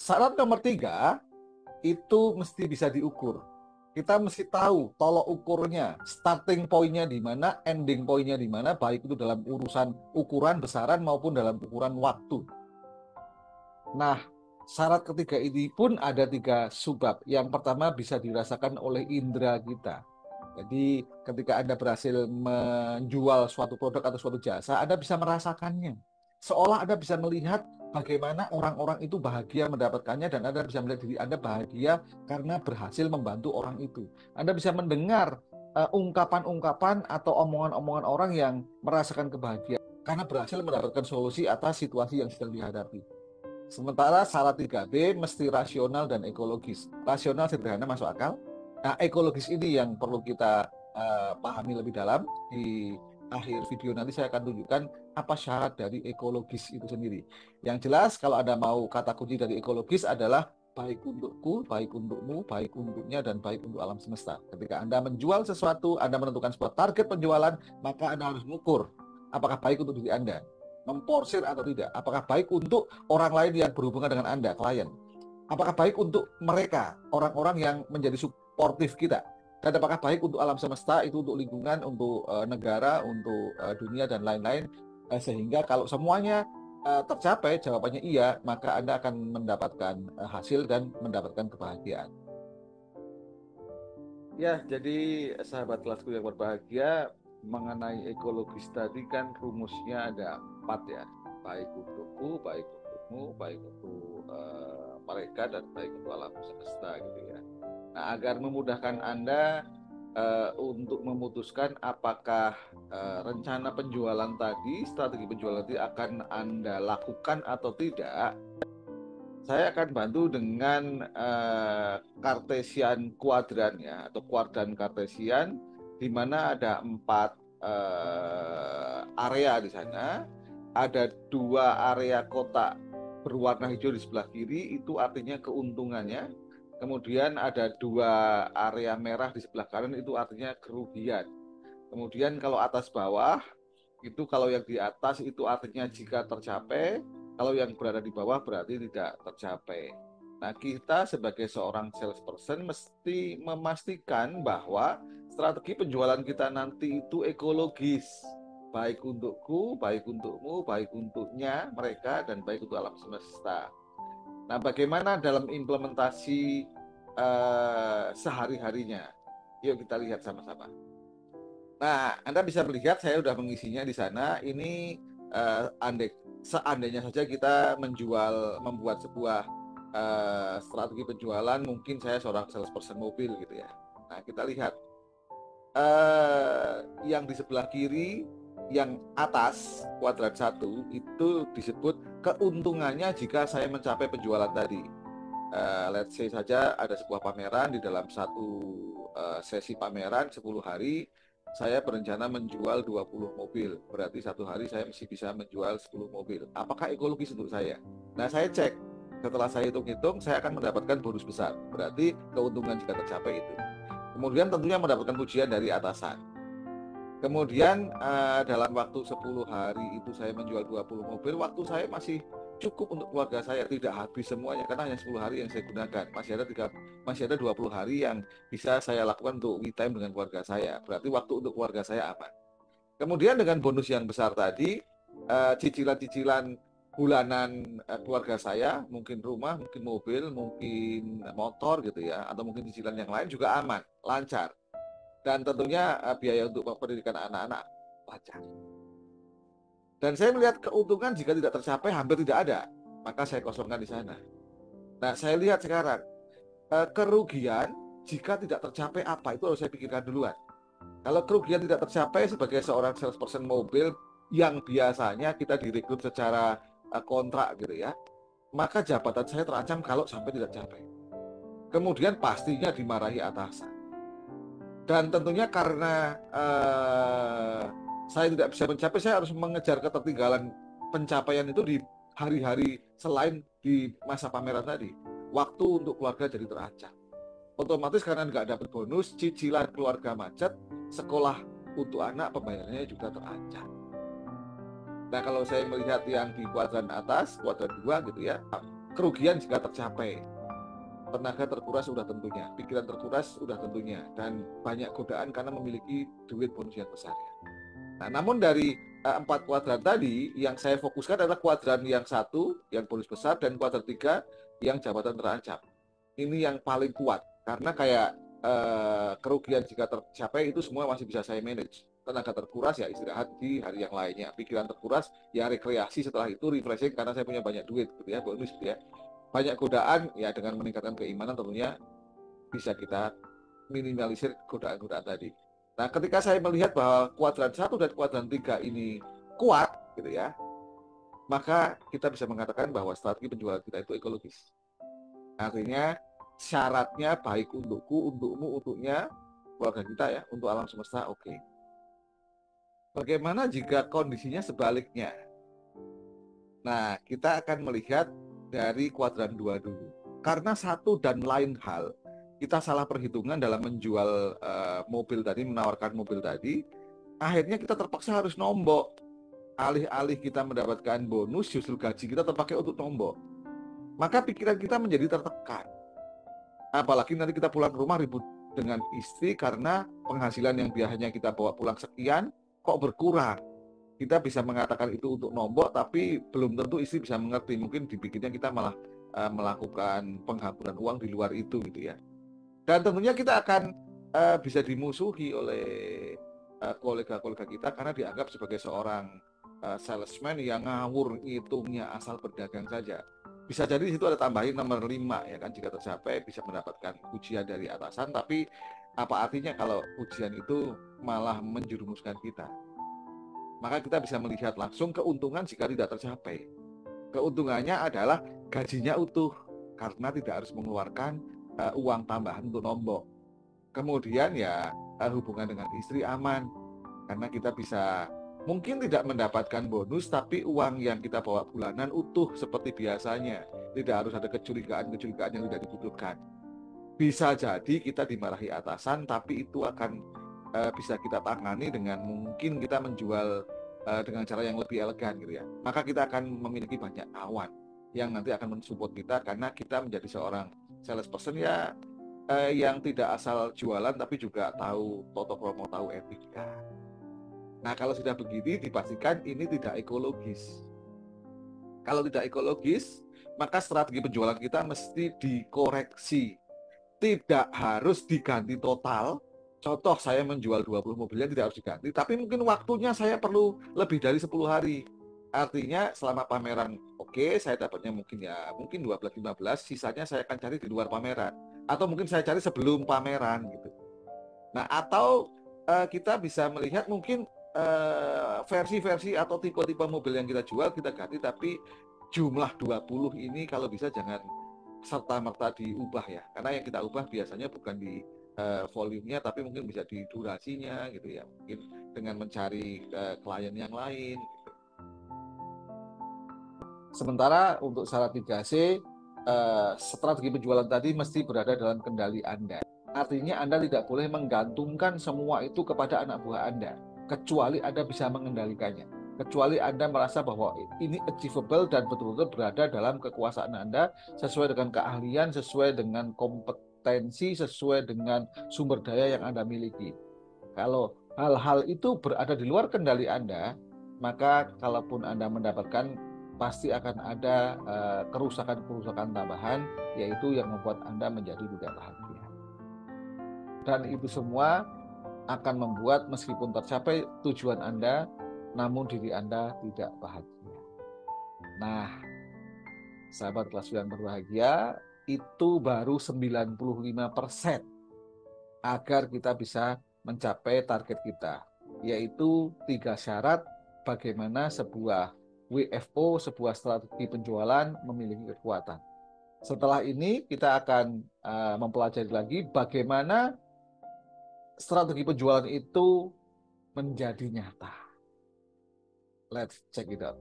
Syarat nomor 3 itu mesti bisa diukur. Kita mesti tahu tolok ukurnya, starting point-nya di mana, ending point-nya di mana, baik itu dalam urusan ukuran besaran maupun dalam ukuran waktu. Nah, syarat ketiga ini pun ada 3 subbab. Yang pertama bisa dirasakan oleh indera kita. Jadi ketika Anda berhasil menjual suatu produk atau suatu jasa, Anda bisa merasakannya. Seolah Anda bisa melihat bagaimana orang-orang itu bahagia mendapatkannya dan Anda bisa melihat diri Anda bahagia karena berhasil membantu orang itu. Anda bisa mendengar ungkapan-ungkapan atau omongan-omongan orang yang merasakan kebahagiaan karena berhasil mendapatkan solusi atas situasi yang sedang dihadapi. Sementara syarat 3B mesti rasional dan ekologis. Rasional sederhana masuk akal. Nah, ekologis ini yang perlu kita pahami lebih dalam. Di akhir video nanti saya akan tunjukkan apa syarat dari ekologis itu sendiri. Yang jelas kalau Anda mau kata kunci dari ekologis adalah baik untukku, baik untukmu, baik untuknya, dan baik untuk alam semesta. Ketika Anda menjual sesuatu, Anda menentukan sebuah target penjualan, maka Anda harus mengukur apakah baik untuk diri Anda, memporsir atau tidak, apakah baik untuk orang lain yang berhubungan dengan Anda, klien, apakah baik untuk mereka, orang-orang yang menjadi suportif kita, dan apakah baik untuk alam semesta, itu untuk lingkungan, untuk negara, untuk dunia, dan lain-lain. Sehingga kalau semuanya tercapai, jawabannya iya, maka Anda akan mendapatkan hasil dan mendapatkan kebahagiaan. Ya, jadi sahabat kelasku yang berbahagia, mengenai ekologis tadi kan rumusnya ada 4 ya, baik untukku, baik untukmu, baik untuk mereka, dan baik untuk alam semesta gitu ya. Nah, agar memudahkan Anda untuk memutuskan apakah rencana penjualan tadi, strategi penjualan tadi akan Anda lakukan atau tidak, saya akan bantu dengan Cartesian kuadran ya, atau kuadran Cartesian, di mana ada 4 area di sana. Ada 2 area kotak berwarna hijau di sebelah kiri, itu artinya keuntungannya. Kemudian ada 2 area merah di sebelah kanan, itu artinya kerugian. Kemudian kalau atas bawah, itu kalau yang di atas itu artinya jika tercapai, kalau yang berada di bawah berarti tidak tercapai. Nah, kita sebagai seorang salesperson mesti memastikan bahwa strategi penjualan kita nanti itu ekologis. Baik untukku, baik untukmu, baik untuknya, mereka, dan baik untuk alam semesta. Nah, bagaimana dalam implementasi sehari-harinya? Yuk kita lihat sama-sama. Nah, Anda bisa melihat saya sudah mengisinya di sana. Ini seandainya saja kita membuat sebuah strategi penjualan, mungkin saya seorang salesperson mobil gitu ya. Nah, kita lihat yang di sebelah kiri, yang atas kuadran 1 itu disebut keuntungannya jika saya mencapai penjualan tadi. Let's say saja ada sebuah pameran, di dalam satu sesi pameran 10 hari saya berencana menjual 20 mobil, berarti 1 hari saya mesti bisa menjual 10 mobil. Apakah ekologis untuk saya? Nah, saya cek, setelah saya hitung-hitung, saya akan mendapatkan bonus besar, berarti keuntungan jika tercapai itu. Kemudian tentunya mendapatkan pujian dari atasan. Kemudian dalam waktu 10 hari itu saya menjual 20 mobil, waktu saya masih cukup untuk keluarga saya, tidak habis semuanya karena hanya 10 hari yang saya gunakan. Masih ada 20 hari yang bisa saya lakukan untuk me time dengan keluarga saya. Berarti waktu untuk keluarga saya aman. Kemudian dengan bonus yang besar tadi, cicilan-cicilan bulanan keluarga saya, mungkin rumah, mungkin mobil, mungkin motor gitu ya, atau mungkin cicilan yang lain juga aman, lancar. Dan tentunya biaya untuk pendidikan anak-anak lancar. Dan saya melihat keuntungan jika tidak tercapai hampir tidak ada, maka saya kosongkan di sana. Nah, saya lihat sekarang kerugian jika tidak tercapai apa, itu harus saya pikirkan duluan. Kalau kerugian tidak tercapai sebagai seorang salesperson mobil yang biasanya kita direkrut secara kontrak gitu ya, maka jabatan saya terancam kalau sampai tidak tercapai. Kemudian pastinya dimarahi atasan. Dan tentunya karena saya tidak bisa mencapai, saya harus mengejar ketertinggalan pencapaian itu di hari-hari selain di masa pameran tadi. Waktu untuk keluarga jadi terancam. Otomatis karena nggak dapat bonus, cicilan keluarga macet, sekolah untuk anak pembayarannya juga terancam. Nah, kalau saya melihat yang di kuadran atas, kuadran 2 gitu ya, kerugian jika tercapai, tenaga terkuras sudah tentunya, pikiran terkuras sudah tentunya, dan banyak godaan karena memiliki duit bonus yang besar. Nah, namun dari 4 kuadran tadi, yang saya fokuskan adalah kuadran yang 1, yang bonus besar, dan kuadran 3, yang jabatan terancam. Ini yang paling kuat, karena kayak kerugian jika tercapai itu semua masih bisa saya manage. Tenaga terkuras ya istirahat di hari yang lainnya, pikiran terkuras ya rekreasi setelah itu, refreshing karena saya punya banyak duit gitu ya, bonus gitu ya. Banyak godaan ya, dengan meningkatkan keimanan tentunya bisa kita minimalisir godaan-godaan tadi. Nah, ketika saya melihat bahwa kuadran 1 dan kuadran 3 ini kuat gitu ya, maka kita bisa mengatakan bahwa strategi penjualan kita itu ekologis. Artinya syaratnya baik untukku, untukmu, untuknya, keluarga kita ya, untuk alam semesta, oke. Bagaimana jika kondisinya sebaliknya? Nah, kita akan melihat dari kuadran 2 dulu. Karena satu dan lain hal, kita salah perhitungan dalam menjual mobil tadi, menawarkan mobil tadi, akhirnya kita terpaksa harus nombok. Alih-alih kita mendapatkan bonus, justru gaji kita terpakai untuk nombok. Maka pikiran kita menjadi tertekan. Apalagi nanti kita pulang ke rumah ribut dengan istri karena penghasilan yang biasanya kita bawa pulang sekian, kok berkurang. Kita bisa mengatakan itu untuk nombok, tapi belum tentu istri bisa mengerti. Mungkin dibikinnya kita malah melakukan penghamburan uang di luar itu gitu ya. Dan tentunya kita akan bisa dimusuhi oleh kolega-kolega kita karena dianggap sebagai seorang salesman yang ngawur, ngitungnya asal berdagang saja. Bisa jadi di situ ada tambahin nomor 5 ya kan, jika tercapai bisa mendapatkan pujian dari atasan, tapi apa artinya kalau pujian itu malah menjerumuskan kita? Maka kita bisa melihat langsung keuntungan jika tidak tercapai. Keuntungannya adalah gajinya utuh karena tidak harus mengeluarkan uang tambahan untuk nombok. Kemudian ya hubungan dengan istri aman karena kita bisa mungkin tidak mendapatkan bonus, tapi uang yang kita bawa bulanan utuh seperti biasanya. Tidak harus ada kecurigaan-kecurigaan yang tidak dibutuhkan. Bisa jadi kita dimarahi atasan, tapi itu akan bisa kita tangani dengan mungkin kita menjual dengan cara yang lebih elegan gitu ya. Maka kita akan memiliki banyak kawan yang nanti akan mensupport kita karena kita menjadi seorang salesperson ya yang tidak asal jualan tapi juga tahu toto promo, tahu etika. Nah, kalau sudah begini dipastikan ini tidak ekologis. Kalau tidak ekologis, maka strategi penjualan kita mesti dikoreksi. Tidak harus diganti total. Contoh saya menjual 20 mobilnya tidak harus diganti, tapi mungkin waktunya saya perlu lebih dari 10 hari. Artinya selama pameran saya dapatnya mungkin 12-15, sisanya saya akan cari di luar pameran. Atau mungkin saya cari sebelum pameran gitu. Nah, atau kita bisa melihat mungkin versi-versi atau tipe-tipe mobil yang kita jual kita ganti, tapi jumlah 20 ini kalau bisa jangan serta-merta diubah ya, karena yang kita ubah biasanya bukan di volumenya tapi mungkin bisa di durasinya gitu ya, mungkin dengan mencari klien yang lain gitu. Sementara untuk syarat 3C, strategi penjualan tadi mesti berada dalam kendali Anda. Artinya Anda tidak boleh menggantungkan semua itu kepada anak buah Anda, kecuali Anda bisa mengendalikannya. Kecuali Anda merasa bahwa ini achievable dan betul-betul berada dalam kekuasaan Anda, sesuai dengan keahlian, sesuai dengan kompetensi, sesuai dengan sumber daya yang Anda miliki. Kalau hal-hal itu berada di luar kendali Anda, maka kalaupun Anda mendapatkan pasti akan ada kerusakan-kerusakan tambahan, yaitu yang membuat Anda menjadi tidak bahagia. Dan itu semua akan membuat meskipun tercapai tujuan Anda, namun diri Anda tidak bahagia. Nah, sahabat kelas yang berbahagia, itu baru 95% agar kita bisa mencapai target kita, yaitu 3 syarat bagaimana sebuah WFO, sebuah strategi penjualan memiliki kekuatan. Setelah ini kita akan mempelajari lagi bagaimana strategi penjualan itu menjadi nyata. Let's check it out.